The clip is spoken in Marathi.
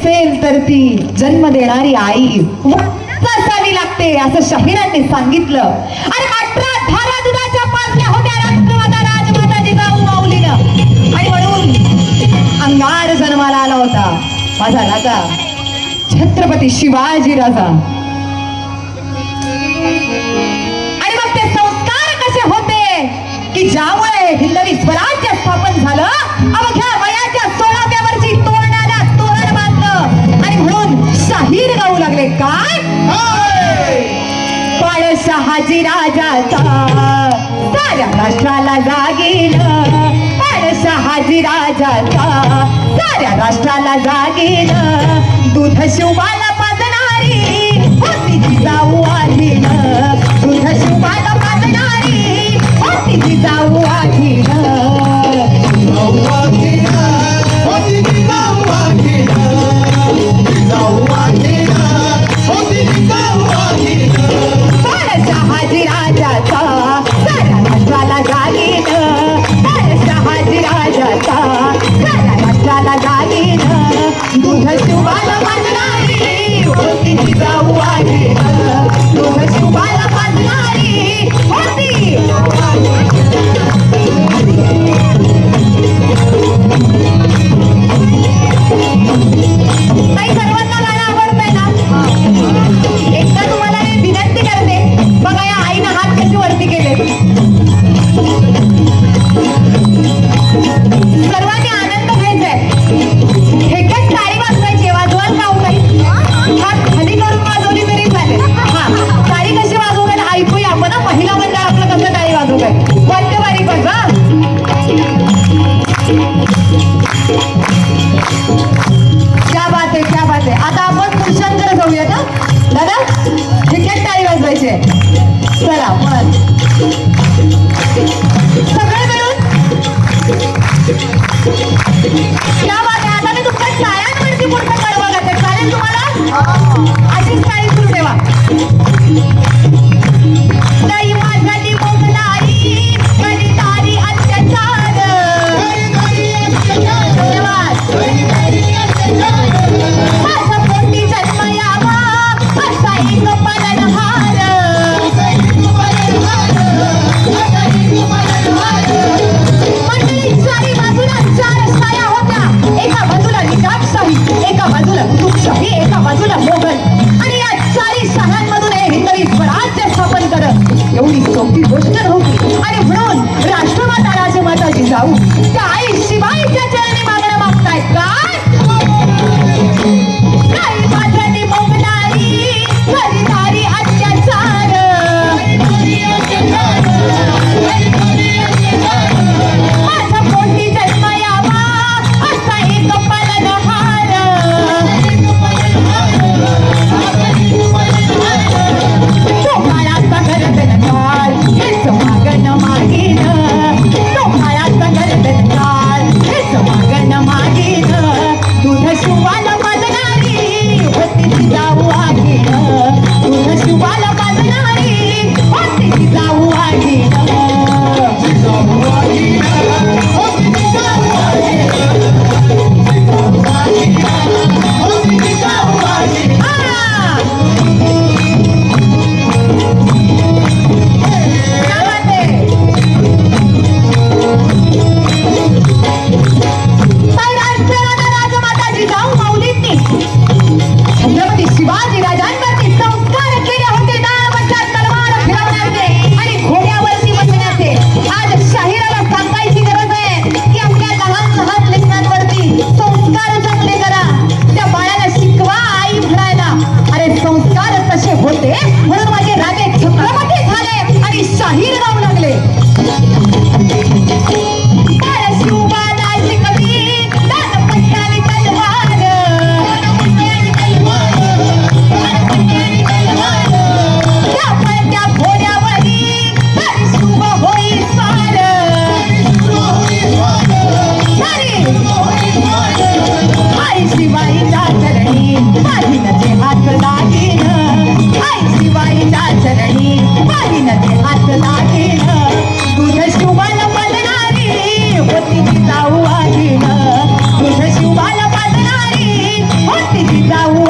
नसेल तर ती जन्म देणारी आई असावी लागते असं शाहिरांनी सांगितलं. आणि 18 धारा दुधाच्या पाजल्या होत्या राष्ट्रमाता राजमाता जिजाऊ माऊलीनं. आणि म्हणून अंगार जन्माला आला होता माझा राजा छत्रपती शिवाजी राजा. आणि मग ते संस्कार कसे होते की ज्यामुळे हिंदवी स्वराज्य स्थापन झालं. अवघ्या वयाच्या 16व्या वर्षी तोरणाला तोरण बांधलं आणि म्हणून शाहीर गाऊ लागले. काय पण शहाजी राजाचा साऱ्या राष्ट्राला जागील. पण शहाजी राजाचा साऱ्या राष्ट्राला जागील. दूध शिवाला पाजणारी होती जिजाऊ आधीन. दूध शिवाला पाजणारी होती जिजाऊ आधीन. पण शहाजी राजाचा साऱ्या राष्ट्राला जागीन. पण शहाजी राजाचा साऱ्या राष्ट्राला जागीन. दूध शिवाला पाजणारी होती जिजाऊ आधीन. दूध शिवाला पाजणारी होती. ताई सर्वांना गाणं आवडतंय ना. एकदा तुम्हाला मी विनंती करते बघा या आईनं हात कशी वरती केले. सर्वांनी आनंद घ्यायचाय. ठेक्यात टाळी वाजवायची. वाजवाल का काही हात खाली करून वाजवली तरी चालेल. हा टाळी कशी वाजवतात ऐकूया आपण. महिला मंडळ आपलं कसं टाळी वाजवतात वाद्य बारीक बघा. क्या बात आहे क्या बात आहे. आता आपण पुरुषांकडे जाऊया ना दादा. ठेक्यात टाळी वाजवायची. चला पण सगळे मिळून क्या बात आहे. आता मी तुमच्या टाळ्यांवरती पुढचं कडवा घालते. चालेल तुम्हाला. अशीच टाळी सुरू ठेवा. नाही माझी मोगलाई कधी तारी अत्याचार. धन्यवाद. माझा पोटी जन्म यावा असा एक पालनहार. मंडळी चारी बाजूला 4 साया होत्या. एका बाजूला निजामशाही, एका बाजूला हुकुमशाही, एका बाजूला मोगल. आणि या 4 शाह्यांमधून हे हिंदवी स्वराज्य स्थापन करत एवढी सोपी गोष्ट नव्हती. आणि म्हणून राष्ट्रमाता राजमाता जिजाऊ त्या आई शिवाईच्या चरणी मागणं मागतायत. काय नाही माझी मोगलाई खरीदारी अत्याचार. माझा पोटी जन्म यावा असा एक पालनहार. तो काळाचा गरदनकार हेच मागणं मागीन. तो काळाचा गरदनकार हेच मागणं मागीन. दूध शिवाला पाजणारी होती जिजाऊ आधीन. दूध शिवाला पाजणारी होती जिजाऊ आधीन. राजमाता जिजाऊ माऊलींनी छत्रपती शिवाजी राजांवरती संस्कार केले होते. डाळवटात तलवार फिरवण्याचे आणि घोड्यावरती बसण्याचे. आज शाहिराला सांगायची गरज आहे की आपल्या लहान लहान लेकरांवरती संस्कार चांगले करा. त्या बाळाला शिकवा आई म्हणायला. अरे संस्कार तसे होते म्हणून माझे राजे छत्रपती झाले आणि शाहीर गाऊ लागले. शिवाईच्या चरणी माझी नदी हात लागीन. आई शिवाईच्या चरणी माझी नदी हात लागीन. दूध शिवाला पाजणारी होती जिजाऊ आधीन. दूध शिवाला पाजणारी होती जाऊ